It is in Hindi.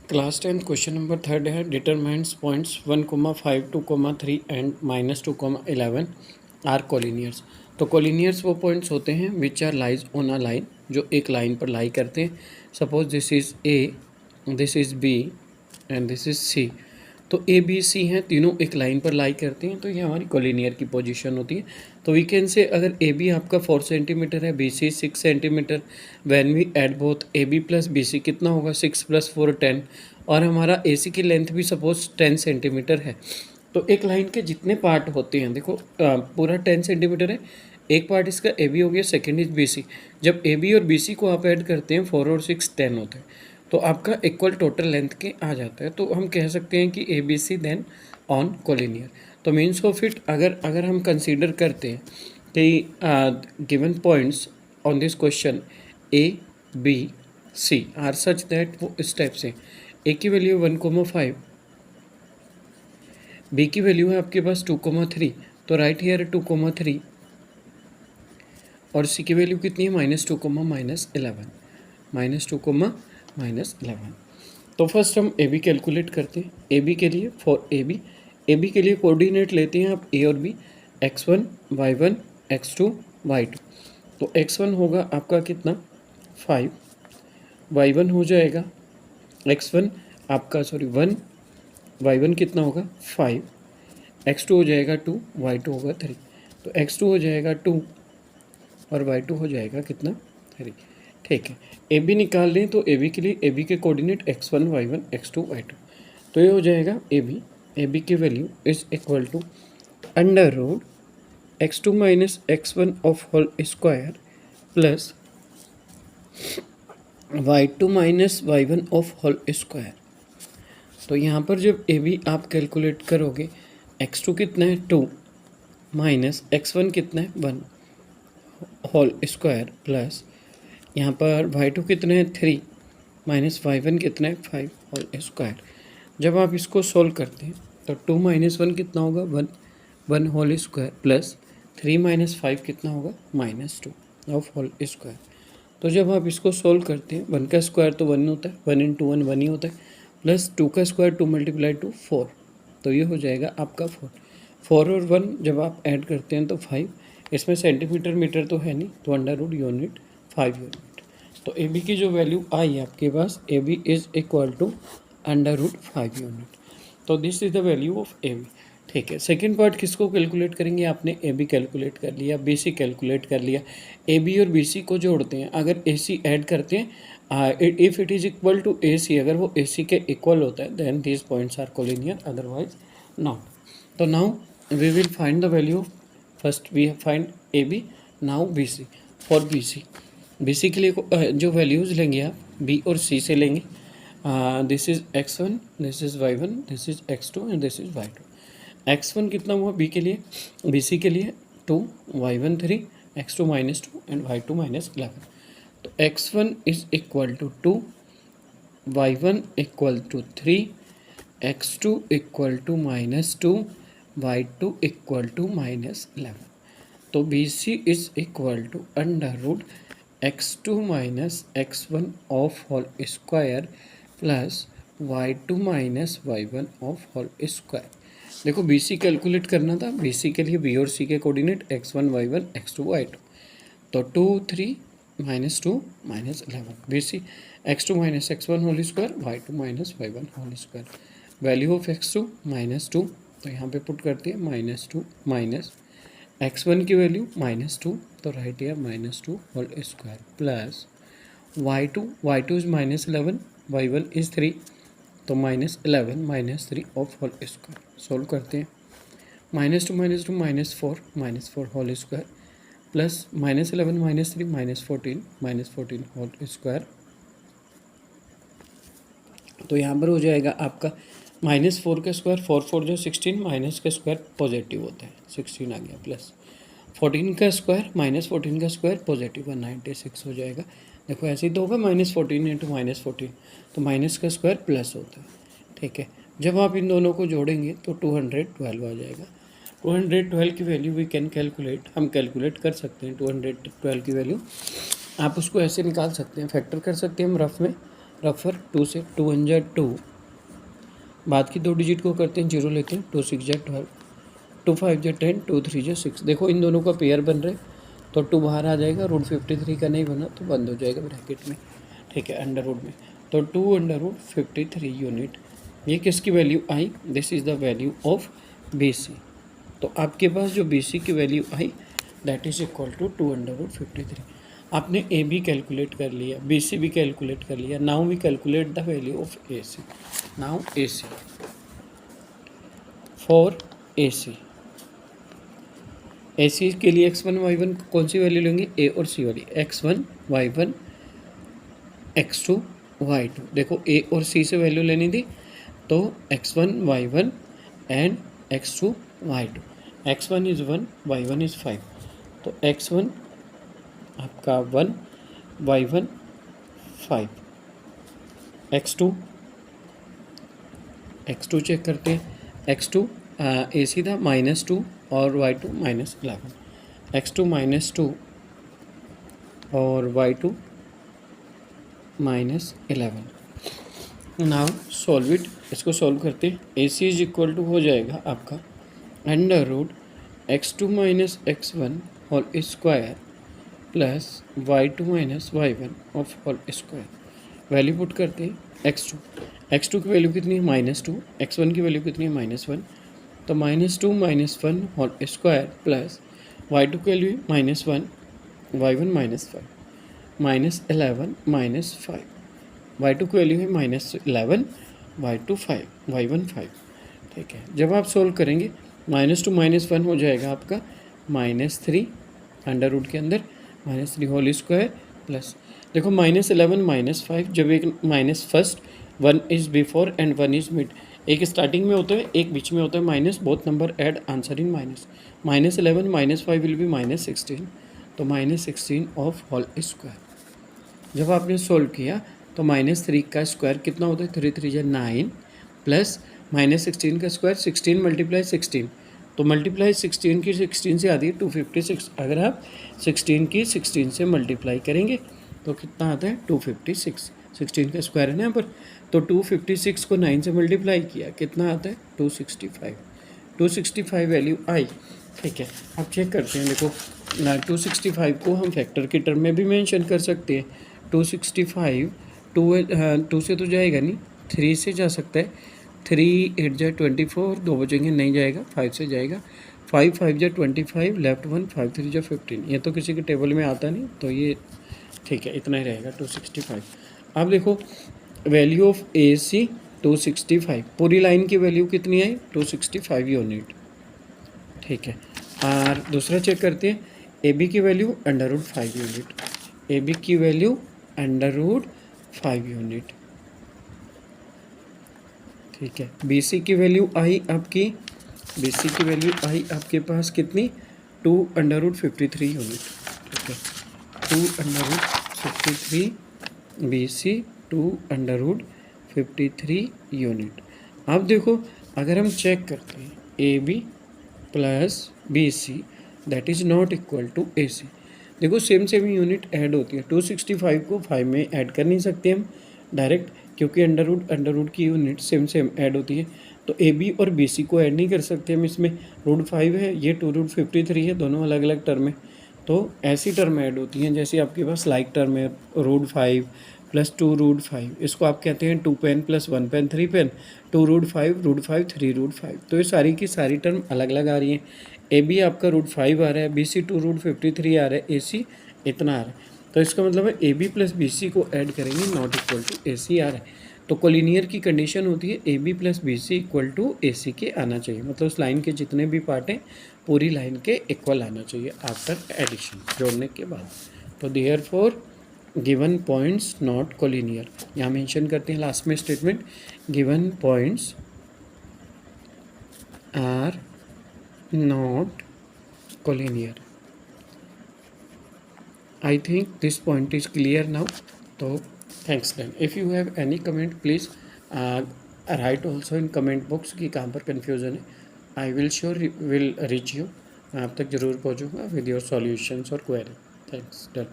क्लास 10 क्वेश्चन नंबर 3 है determines points 1,5 2,3 and -2,11 are collinears. तो कोलिनियर्स वो पॉइंट्स होते हैं which are lies on a line, जो एक लाइन पर लाई करते हैं। Suppose this is A, this is B and this is C. तो ए बी सी हैं, तीनों एक लाइन पर लाई करते हैं, तो ये हमारी कोलिनियर की पोजीशन होती है। तो वी कैन से अगर ए बी आपका 4 सेंटीमीटर है, B C 6 centimetre, when we add both A B plus B C कितना होगा 6 + 4 10, और हमारा ए सी की लेंथ भी सपोज 10 सेंटीमीटर है। तो एक लाइन के जितने पार्ट होते हैं, देखो पूरा 10 सेंटीमीटर है, एक पार्ट इसका ए बी हो गया, सेकेंड इज बी सी। जब ए बी और बी सी को आप ऐड करते हैं 4 और 6 10 होते हैं, तो आपका इक्वल टोटल लेंथ के आ जाता है। तो हम कह सकते हैं कि A B C then on collinear. तो मीन्स ऑफ इट अगर हम कंसीडर करते हैं कि given points on this question A B C are such that वो इस टाइप से, ए की वैल्यू 1,5, बी की वैल्यू है आपके पास 2,3, तो राइट हियर 2,3, और सी की वैल्यू कितनी है -2, -11, -2, -11। तो फर्स्ट हम ए बी कैलकुलेट करते हैं। ए बी के लिए फॉर ए बी के लिए कोऑर्डिनेट लेते हैं आप ए और B, x1 y1 x2 y2। तो x1 होगा आपका कितना 5, y1 हो जाएगा x1 आपका 1, y1 कितना होगा 5, x2 हो जाएगा 2, y2 होगा 3। तो x2 हो जाएगा 2 और y2 हो जाएगा कितना 3। ठीक है, ए बी निकाल लें तो ए बी के लिए ए बी के coordinate x1 y1 x2 y2। तो ये हो जाएगा ए बी की value is equal to √x2 - x1 of whole square plus y2 - y1 of whole square. तो यहाँ पर जब ए बी आप कैलकुलेट करोगे, x2 कितना है 2 माइनस x1 कितना है 1 होल स्क्वायर प्लस यहाँ पर y2 कितने हैं 3 माइनस y1 कितना है 5 होल स्क्वायर। जब आप इसको सोल्व करते हैं तो 2 - 1 कितना होगा 1 होल स्क्वायर प्लस 3 - 5 कितना होगा -2 ऑफ होल स्क्वायर। तो जब आप इसको सोल्व करते हैं 1 का स्क्वायर तो 1 होता है, 1 × 1 1 ही होता है, प्लस 2 का स्क्वायर 2 × 2 4, तो ये हो जाएगा आपका 4 और 1 जब आप ऐड करते हैं तो 5। इसमें सेंटीमीटर मीटर तो है नहीं, तो अंडर यूनिट 5 यूनिट। तो ए बी की जो वैल्यू आई आपके पास, A B is equal to √5 unit. तो this is the value of A B. ठीक है, सेकेंड पार्ट किसको कैलकुलेट करेंगे, आपने ए बी कैलकुलेट कर लिया, बी सी कैलकुलेट कर लिया। ए बी और बी सी को जोड़ते हैं, अगर ए सी ऐड करते हैं, if it is equal to A C, अगर वो ए सी के इक्वल होता है then this points are collinear, otherwise not. तो now we will find the value of, first we find A B, now B C. For B C के लिए जो वैल्यूज़ लेंगे आप बी और सी से लेंगे, this is x1, this is y1, this is x2 and this is y2। x1 कितना हुआ बी के लिए, बी सी के लिए 2, y1 3, x2 -2 एंड y2 -11। तो x1 is equal to 2, y1 equal to 3, x2 equal to -2, y2 equal to -11। तो B C is equal to √x2 - x1 of whole square plus y2 - y1 of whole square. देखो बी सी कैलकुलेट करना था, बी सी के लिए बी और सी के coordinate x1 y1 x2 y2। तो 2 3 -2 -11 B C, x2 - x1 whole square, y2 - y1 whole square. Value of x2 -2, तो यहाँ पे पुट करते हैं -2 माइनस x1 की वैल्यू -2, तो right here -2 whole square plus y2 is -11, y1 is 3, तो -11 -3 ऑफ होल स्क्वायर। सोल्व करते हैं, -2 -2 -4 whole square plus -11 -3 -14 whole square. तो यहाँ पर हो जाएगा आपका -4 का स्क्वायर, 4 4 जो 16, माइनस का स्क्वायर पॉजिटिव होता है 16 आ गया, प्लस 14 का स्क्वायर -14 का स्क्वायर पॉजिटिव 196 हो जाएगा। देखो ऐसे ही तो होगा, -14 × -14, तो माइनस का स्क्वायर प्लस होता है। ठीक है, जब आप इन दोनों को जोड़ेंगे तो 212 आ जाएगा। 212 की वैल्यू वी कैन कैलकुलेट, हम कैलकुलेट कर सकते हैं 212 की वैल्यू। आप उसको ऐसे निकाल सकते हैं, फैक्टर कर सकते हैं हम रफ में, रफर 2 से 2 1 जा 2, बाद की 2 डिजिट को करते हैं 0 लेते हैं, 2 6 जा 12, 2 5 जा 10, 2 3 जा 6। देखो इन दोनों का पेयर बन रहे, तो 2 बाहर आ जाएगा, रूट 53 का नहीं बना तो बंद हो जाएगा ब्रैकेट में, ठीक है, अंडर रूट में। तो 2 अंडर रूट 53 यूनिट, ये किसकी वैल्यू आई? This is the value of BC। तो आपके पास जो BC की वैल्यू आई that is equal to 2 under root 53। आपने ए भी कैलकुलेट कर लिया, BC भी कैलकुलेट कर लिया। Now we calculate the value of AC। Now AC for AC के लिए x1 y1 कौन सी वैल्यू लेंगे? A और C वाली, x1 y1 x2 y2। देखो A और C से वैल्यू लेनी थी, तो x1 y1 and x2 y2। x1 is 1, y1 is 5, तो x1 आपका 1, y1 5, x2 चेक करते हैं। x2 AC था -2 और y2 -11, x2 -2 और y2 -11। नाउ सॉल्व इट, इसको सॉल्व करते हैं। AC इज इक्वल टू हो जाएगा आपका under root x2 minus x1 whole square plus y2 minus y1 of whole square. Value put करते हैं x2 की वैल्यू कितनी है? -2, x1 की वैल्यू कितनी है? -1, तो -2 -1 होल स्क्वायर प्लस y2 की वैल्यू -1, y1 -5, -11 -5, y2 की वैल्यू है -11, y2 5, y1 5, ठीक है। जब आप सोल्व करेंगे -2 -1 हो जाएगा आपका -3 अंडर रूट के अंदर, -3 होल स्क्वायर प्लस, देखो -11 -5, जब एक minus first 1 is before and 1 is mid, एक स्टार्टिंग में होता है एक बीच में होता है minus, both number add answer in minus. -11 -5 will be -16, तो -16 ऑफ होल स्क्वायर। जब आपने सोल्व किया तो -3 का स्क्वायर कितना होता है? 3 3 जा 9 प्लस -16 का स्क्वायर 16 मल्टीप्लाई 16, तो मल्टीप्लाई 16 की 16 से आती है 256। अगर आप 16 की 16 से मल्टीप्लाई करेंगे तो कितना आता है? 256। 16 का स्क्वायर है ना यहाँ पर, तो 256 को 9 से मल्टीप्लाई किया, कितना आता है? 265। 265 वैल्यू आई, ठीक है। अब चेक करते हैं, देखो 265 को हम फैक्टर की टर्म में भी मेंशन कर सकते हैं। 265 2 से तो जाएगा नहीं, 3 से जा सकता है, 3 8 जा 24, 2 बचेंगे, नहीं जाएगा, 5 से जाएगा, 5 5 जा 25, लेफ्ट 1, 5 3 जा 15। ये तो किसी के टेबल में आता नहीं, तो ये ठीक है, इतना ही रहेगा 265। अब देखो वैल्यू ऑफ AC 265, पूरी लाइन की वैल्यू कितनी है? 265 यूनिट, ठीक है। और दूसरा चेक करते हैं, AB की वैल्यू √5 यूनिट, AB की वैल्यू √5 यूनिट, ठीक है। BC की वैल्यू आई आपकी, BC की वैल्यू आई आपके पास कितनी? 2 √53 यूनिट, ठीक है। 2 √53 BC 2 √53 यूनिट। अब देखो अगर हम चेक करते हैं AB plus BC that is not equal to AC, देखो सेम यूनिट ऐड होती है। 265 को 5 में ऐड कर नहीं सकते हम डायरेक्ट, क्योंकि अंडर रूट की यूनिट सेम ऐड होती है, तो AB और BC को ऐड नहीं कर सकते हम इसमें। √5 है, ये 2 √53 है, दोनों अलग अलग टर्म है, तो ऐसी टर्म ऐड होती हैं जैसे आपके पास लाइक टर्म है √5 प्लस 2 √5, इसको आप कहते हैं 2 पेन प्लस 1 पेन 3 पेन, 2 √5 √5 3 √5, तो ये सारी की सारी टर्म अलग अलग आ रही हैं। AB आपका √5 आ रहा है, BC 2 √53 आ रहा है, AC इतना आ रहा है, तो इसका मतलब है AB प्लस BC को ऐड करेंगे नॉट इक्वल टू AC आ रहा है। तो कोलिनियर की कंडीशन होती है AB plus BC equal to AC के आना चाहिए, मतलब उस लाइन के जितने भी पार्ट हैं पूरी लाइन के इक्वल आना चाहिए आफ्टर एडिशन, जोड़ने के बाद। तो therefore given points not collinear, यहाँ मेंशन करते हैं लास्ट में statement, given points are not collinear. I think this point is clear now. So thanks then. If you have any comment, please write also in comment box कि कहाँ पर confusion है. I will sure will reach you. मैं आप तक ज़रूर पहुँचूँगा with your solutions और query. Thanks. Done.